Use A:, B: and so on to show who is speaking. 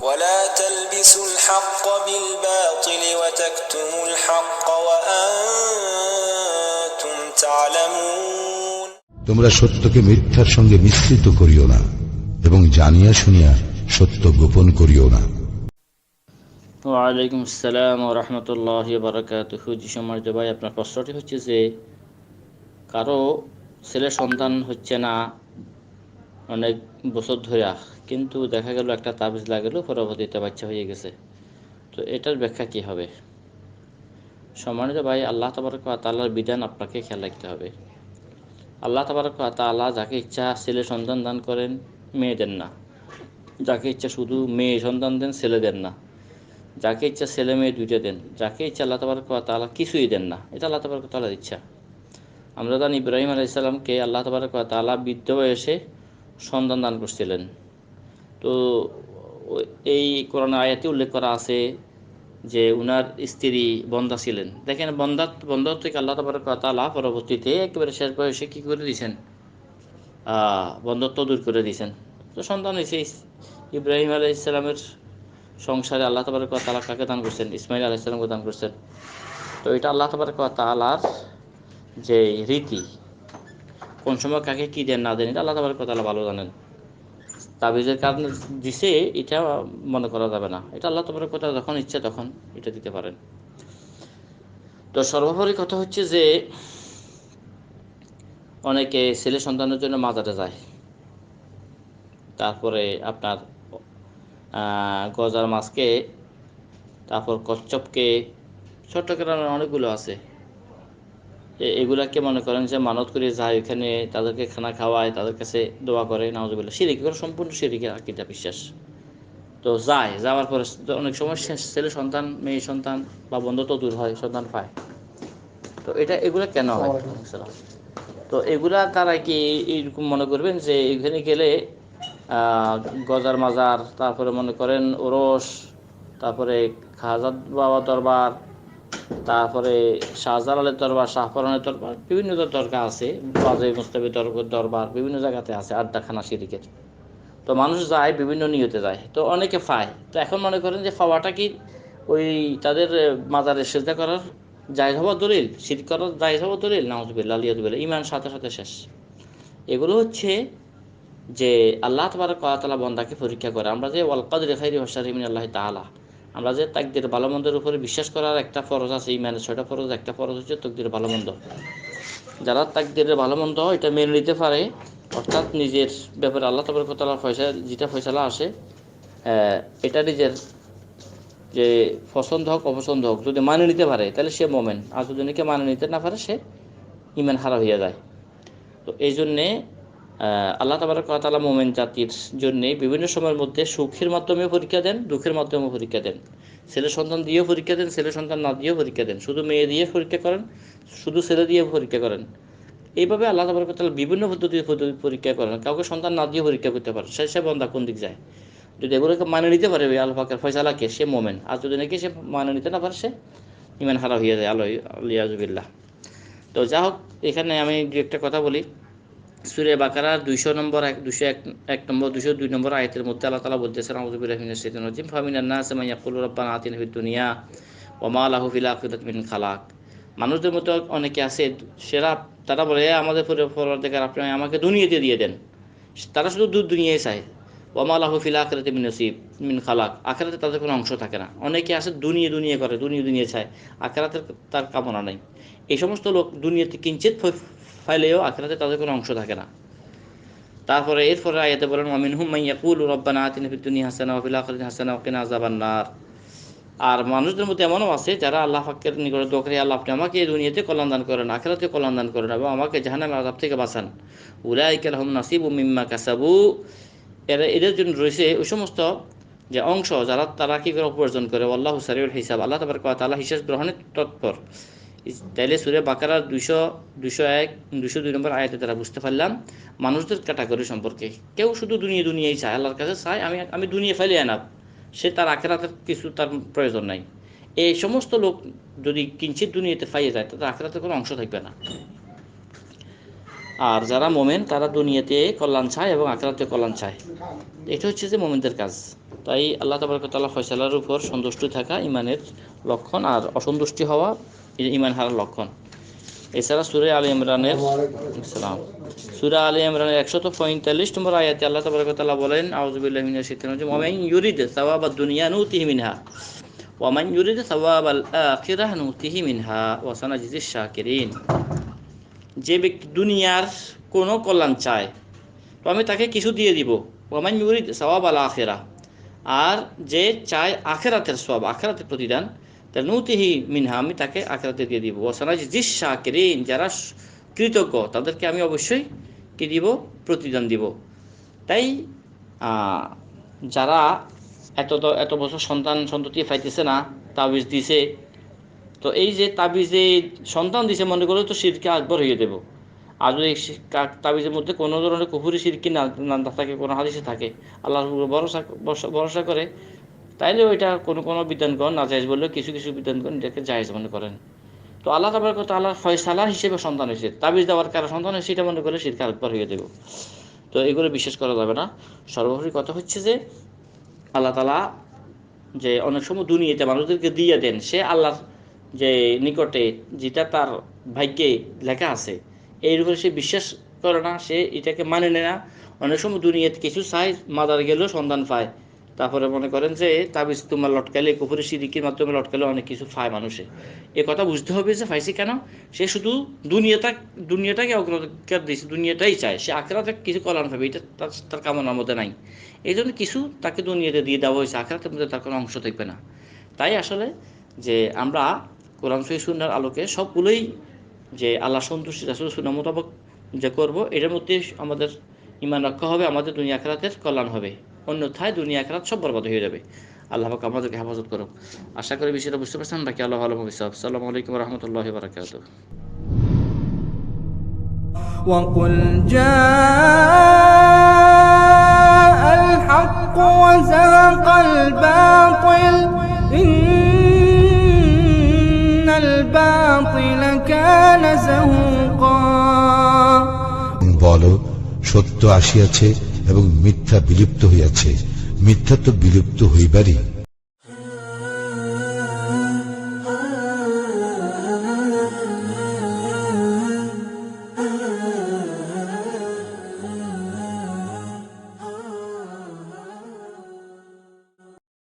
A: ولا تلبسوا الحق بالباطل وتكتموا الحق وأنتم تعلمون
B: তোমরা সত্যকে মিথ্যার সঙ্গে মিশ্রিত করিও না এবং জানিয়া শুনিয়া সত্য গোপন করিও না।
C: ওয়ালাইকুম আসসালাম ওয়া রাহমাতুল্লাহি ওয়া বারাকাতুহু। জি সম্মানিত ভাই, আপনার প্রশ্নটি হচ্ছে যে কারো ছেলে সন্তান হচ্ছে না অনেক বছর ধরে, কিন্তু দেখা গেল একটা তাবিজ লাগালো, পরবর্তীতে বাচ্চা হয়ে গেছে, তো এটার ব্যাখ্যা কী হবে? সম্মানিত ভাই, আল্লাহ তাবারক ওয়া তাআলার বিধান আপনাকে খেয়াল রাখতে হবে। আল্লাহ তাবারক ওয়া তাআলা যাকে ইচ্ছা ছেলে সন্তান দান করেন, মেয়ে দেন না। যাকে ইচ্ছা শুধু মেয়ে সন্তান দেন, ছেলে দেন না। যাকে ইচ্ছা ছেলে মেয়ে দুইটা দেন, যাকে ইচ্ছা আল্লাহ তাবারক ওয়া তাআলা কিছুই দেন না। এটা আল্লাহ তাবারক ওয়া তাআলার ইচ্ছা। আমরা জানি ইব্রাহিম আলাইহিস সালামকে আল্লাহ তাবারক ওয়া তাআলা বৃদ্ধ বয়সে সন্তান দান করছিলেন। তো এই কোরআন আয়াতে উল্লেখ করা আছে যে উনার স্ত্রী বন্ধা ছিলেন। দেখেন, বন্ধা থেকে আল্লাহ তাবারক ওয়া তাআলা পরবর্তীতে একেবারে শেষ বয়সে কী করে দিয়েছেন? বন্ধত্ব দূর করে দিয়েছেন। তো সন্তান হয়েছে ইব্রাহিম আলাইহিস সালামের সংসারে। আল্লাহ তাবারক ওয়া তাআলা কাকে দান করছেন? ইসমাইল আলাইহিস সালামকে দান করছেন। তো এটা আল্লাহ তাবারক ওয়া তাআলার যে রীতি, কোন সময় কাকে কী দেন না দেন, এটা আল্লাহ তাবারক ওয়া তাআলা ভালো জানেন। তাবিজের কারণে দিছে এটা মনে করা যাবে না। এটা আল্লাহ তাবারক ওয়া তাআলা যখন ইচ্ছা তখন এটা দিতে পারেন। তো সর্বোপরি কথা হচ্ছে যে অনেকে ছেলে সন্তানের জন্য মাজারে যায়, তারপরে আপনার গজার মাছকে, তারপর কচ্ছপকে, চট্টগ্রামের অনেকগুলো আছে, এগুলাকে মনে করেন যে মানত করে যায়, ওইখানে তাদেরকে খানা খাওয়ায়, তাদের কাছে দোয়া করে, নাউজুবিল্লাহ, শিরক, এগুলো সম্পূর্ণ শিরকের আকীদা বিশ্বাস। তো যাওয়ার পরে অনেক সময় ছেলে সন্তান, মেয়ে সন্তান বা বন্ধুত্ব দূর হয়, সন্তান পায়। তো এগুলো কেন হয়? তো এগুলা তারা কি এইরকম মনে করবেন যে এখানে গেলে গজার মাজার, তারপরে মনে করেন ওরস, তারপরে খাজা বাবা দরবার, তারপরে শাহজালালের দরবার, শাহপরানের দরবার, বিভিন্ন দরগা আছে, বাজে মুস্তাফি দরবার বিভিন্ন জায়গাতে আছে, আড্ডাখানা শিরিকের। তো মানুষ যায়, বিভিন্ন নিয়তে যায়, তো অনেকে পায়। তো এখন মনে করেন যে পাওয়াটা কি ওই তাদের মাজারে সেজদা করার জায়েজ হওয়ার দলিল, শিরক করার জায়েজ হওয়ার দলিল? নাউজুবিল্লাহ, আলিয়াযুবিল্লাহ, ঈমান সাথে সাথে শেষ। এগুলো হচ্ছে যে আল্লাহ তাবারক ওয়া তাআলা বান্দাকে পরীক্ষা করে। আমরা যে ওয়াল কদরি খাইরি ওয়া শাররি মিনাল্লাহি তাআলা, আমরা যে তাকদীর ভালো মন্দের উপরে বিশ্বাস করার একটা ফরজ আছে, ঈমানের 6টা ফরজ, একটা ফরজ হচ্ছে তাকদীর ভালো মন্দ। যারা তাকদীরের ভালো মন্দ এটা মেনে নিতে পারে, অর্থাৎ নিজের ব্যাপারে আল্লাহ তাবারক ওয়া তাআলার যেটা ফয়সালা আসে, এটা নিজের যে পছন্দ হোক অপছন্দ হোক, যদি মানে নিতে পারে তাহলে সে মোমেন, আর যদি নাকি মানে নিতে না পারে সে ঈমান হারা হয়ে যায়। তো এই জন্যে আল্লাহ তাবারক ওয়া তাআলা মোমেন জাতির জন্যে বিভিন্ন সময়ের মধ্যে সুখের মাধ্যমেও পরীক্ষা দেন, দুঃখের মাধ্যমেও পরীক্ষা দেন। ছেলে সন্তান দিয়েও পরীক্ষা দেন, ছেলে সন্তান না দিয়েও পরীক্ষা দেন, শুধু মেয়ে দিয়ে পরীক্ষা করেন, শুধু ছেলে দিয়ে পরীক্ষা করেন। এইভাবে আল্লাহ তাবারক ওয়া তাআলা বিভিন্ন পদ্ধতিতে পরীক্ষা করেন। কাউকে সন্তান না দিয়ে পরীক্ষা করতে পারেন, সে বান্দা কোন দিক যায়। যদি এগুলোকে মানে নিতে পারে ওই আল্লাহ পাকের ফয়সালাকে, সে মোমেন। আর যদি নাকি সে মানে নিতে না পারে, সে ঈমান হারা হয়ে যায়, আলিয়াযুবিল্লাহ। তো যা হোক, এখানে আমি দু একটা কথা বলি। সূরা বাকারার 200 নম্বর 201 নম্বর 202 নম্বর আয়াতের মধ্যে আল্লাহ তাআলা বলতেছেন, আউযু বিল্লাহি মিনাশ শাইতানির রাজিম, ফামিনান নাসি মান ইয়াকুলু রাব্বানা আতিনা ফিদ দুনিয়া ওয়া মা লাহু ফিল আখিরাতি মিন খালাক। মানুষদের মতো অনেকে আছে, তারা বলে, আমাদের পরওয়ারদিগার আপনি আমাকে দুনিয়াতে দিয়ে দেন। তারা শুধু দুনিয়ায় চায়। ওয়া মা লাহু ফিল আখিরাতি মিন নসিব মিন খালাক, আখিরাতে তাদের কোনো অংশ থাকে না। অনেকে আছে দুনিয়া করে, দুনিয়া চায়, আখিরাতের তার কামনা নাই। এই সমস্ত লোক দুনিয়াতে কিঞ্চিত ফাইলেও আখিরাতে তাদের কোনো অংশ থাকে না। তারপরে এরপরে আয়াতে বলেন, ওয়া মিনহুম মান ইয়াকুলু রাব্বানা আতিনা ফিদ দুনিয়া হাসানা ওয়া ফিল আখিরাতি হাসানা ওয়া কিনা আযাবান নার। আর মানুষদের মধ্যে এমনও আছে যারা আল্লাহ পাকের নিকটে দোয়া করে, আল্লাহ আপনি আমাকে এই দুনিয়াতে কল্যাণ দান করেন, আখিরাতে কল্যাণ দান করেন, এবং আমাকে জাহান্নামের আযাব থেকে বাঁচান। উলাইকা লাহুম নাসিবুম মিম্মা কাসাবু। এদের জন্য রয়েছে ওই সমস্ত যে অংশ তারা কি করে উপার্জন করে। আল্লাহু সারিউল হিসাব, আল্লাহ তাবারক ওয়া তাআলা হিসাব গ্রহণের তৎপর। তাইলে সূরা বাকারার 201 202 নম্বর আয়াতে তারা বুঝতে পারলাম মানুষদের ক্যাটাগরি সম্পর্কে। কেউ শুধু দুনিয়াই চায়, আল্লাহর কাছে চায় আমি দুনিয়া ফাইলে আনাব, সে তার আখিরাতের কিছু তার প্রয়োজন নাই। এই সমস্ত লোক যদি কিঞ্চিত দুনিয়াতে পাইয়ে যায়, তাদের আখিরাতের কোনো অংশ থাকবে না। আর যারা মোমেন, তারা দুনিয়াতে কল্যাণ চায় এবং আখিরাতে কল্যাণ চায়। এটা হচ্ছে যে মোমেনদের কাজ। তাই আল্লাহ তাবারক ওয়া তাআলা ফয়সালার উপর সন্তুষ্ট থাকা ইমানের লক্ষণ, আর অসন্তুষ্টি হওয়া ইমান হারার লক্ষণ। এছাড়া সূরা আলে ইমরানের সূরা আলে ইমরানের 145 নম্বর আয়াতে আল্লাহ তাবারক ওয়া তাআলা বলেন, আউযু বিল্লাহি মিনাশ শাইতানির রাজিম, ওয়া মান ইউরিদ সাওয়াবাদ দুনিয়া নুতিহি মিনহা ওয়া মান ইউরিদ সাওয়াবাল আখিরাহ নুতিহি মিনহা ওয়া সানাজিজিশ শাকিরিন। যে ব্যক্তি দুনিয়ার কোনো কল্যাণ চায় তো আমি তাকে কিছু দিয়ে দিব। ওয়া মান ইউরিদ সাওয়াবাল আখিরাহ, আর যে চায় আখিরাতের সওয়াব, আখিরাতের প্রতিদান, তাহলে নুতিহি মিনহা, আমি তাকে আখিরাতে দিয়ে দিব। ওয়া সানাজিজিশ শাকিরিন, যারা কৃতজ্ঞ তাদেরকে আমি অবশ্যই কি দিব? প্রতিদান দিব। তাই যারা এত বছর সন্ততি পাইতেছে না, তাবিজ দিছে, তো এই যে তাবিজে সন্তান দিছে মনে করলে তো শিরকে আকবর হয়ে দেব। আর যদি তাবিজের মধ্যে কোনো ধরনের কুফরি শিরকি না থাকে, কোনো হাদিসে থাকে, আল্লাহর উপর ভরসা করে, তাইলে ওইটা কোনো বিধানগণ না জায়েজ বললেও কিছু বিধানগণ এটাকে জায়েজ মনে করেন। তো আল্লাহ তাবারক ওয়া তাআলার ফয়সালা হিসেবে সন্তান হয়েছে, তাবিজ দেওয়ার কারণে সন্তান হয়েছে, এটা মনে করলে শিরকে আকবর হয়ে দেব। তো এগুলো বিশ্বাস করা যাবে না। সর্বোপরি কথা হচ্ছে যে আল্লাহ তাআলা যে অনেক সময় দুনিয়াতে মানুষদেরকে দিয়ে দেন, সে আল্লাহর যে নিকটে যেটা তার ভাগ্যে লেখা আছে এর উপরে সে বিশ্বাস করে না, সে এটাকে মানে নেয় না। অনেক সময় দুনিয়াতে কিছু চাই, মাদার গেলেও সন্ধান পায়। তারপরে মনে করেন যে তাবিজ তোমার লটকালে, কুফরি শিরকির মাধ্যমে লটকালে অনেক কিছু পায় মানুষে। এ কথা বুঝতে হবে যে পাইছে কেন, সে শুধু দুনিয়াটাকে অগ্রাধিকার দিয়েছে, দুনিয়াটাই চায়, সে আখিরাতে কিছু কল্যাণ পাবে এটা তার কামনার মধ্যে নাই। এই জন্য কিছু তাকে দুনিয়াতে দিয়ে দেওয়া হয়েছে, আখিরাতের মধ্যে তার কোনো অংশ থাকবে না। তাই আসলে যে আমরা কোরআন সহিহ সুন্নাহর আলোকে সবগুলোই যে আল্লাহ সন্তুষ্টি রাসূল সুন্নাহ মোতাবেক যে করব, এটার মধ্যে আমাদের ঈমান রক্ষা হবে, আমাদের দুনিয়া আখিরাতের কল্যাণ হবে। অন্যথায় দুনিয়া আখিরাত সব বরবাদ হয়ে যাবে। আল্লাহ পাক আমাদেরকে হেফাজত করুক। আশা করি বিষয়টা বুঝতে পারছেন। বাকি আল্লাহ আলম বিসওয়াব। আসসালামু আলাইকুম ওয়া রাহমাতুল্লাহি ওয়া বারাকাতুহু।
D: وقل جاء الحق وزهق الباطل إن الباطل كان زهوقا।
B: বলো, সত্য আসিয়াছে এবং মিথ্যা বিলুপ্ত হইয়াছে, মিথ্যা তো বিলুপ্ত হইবারই।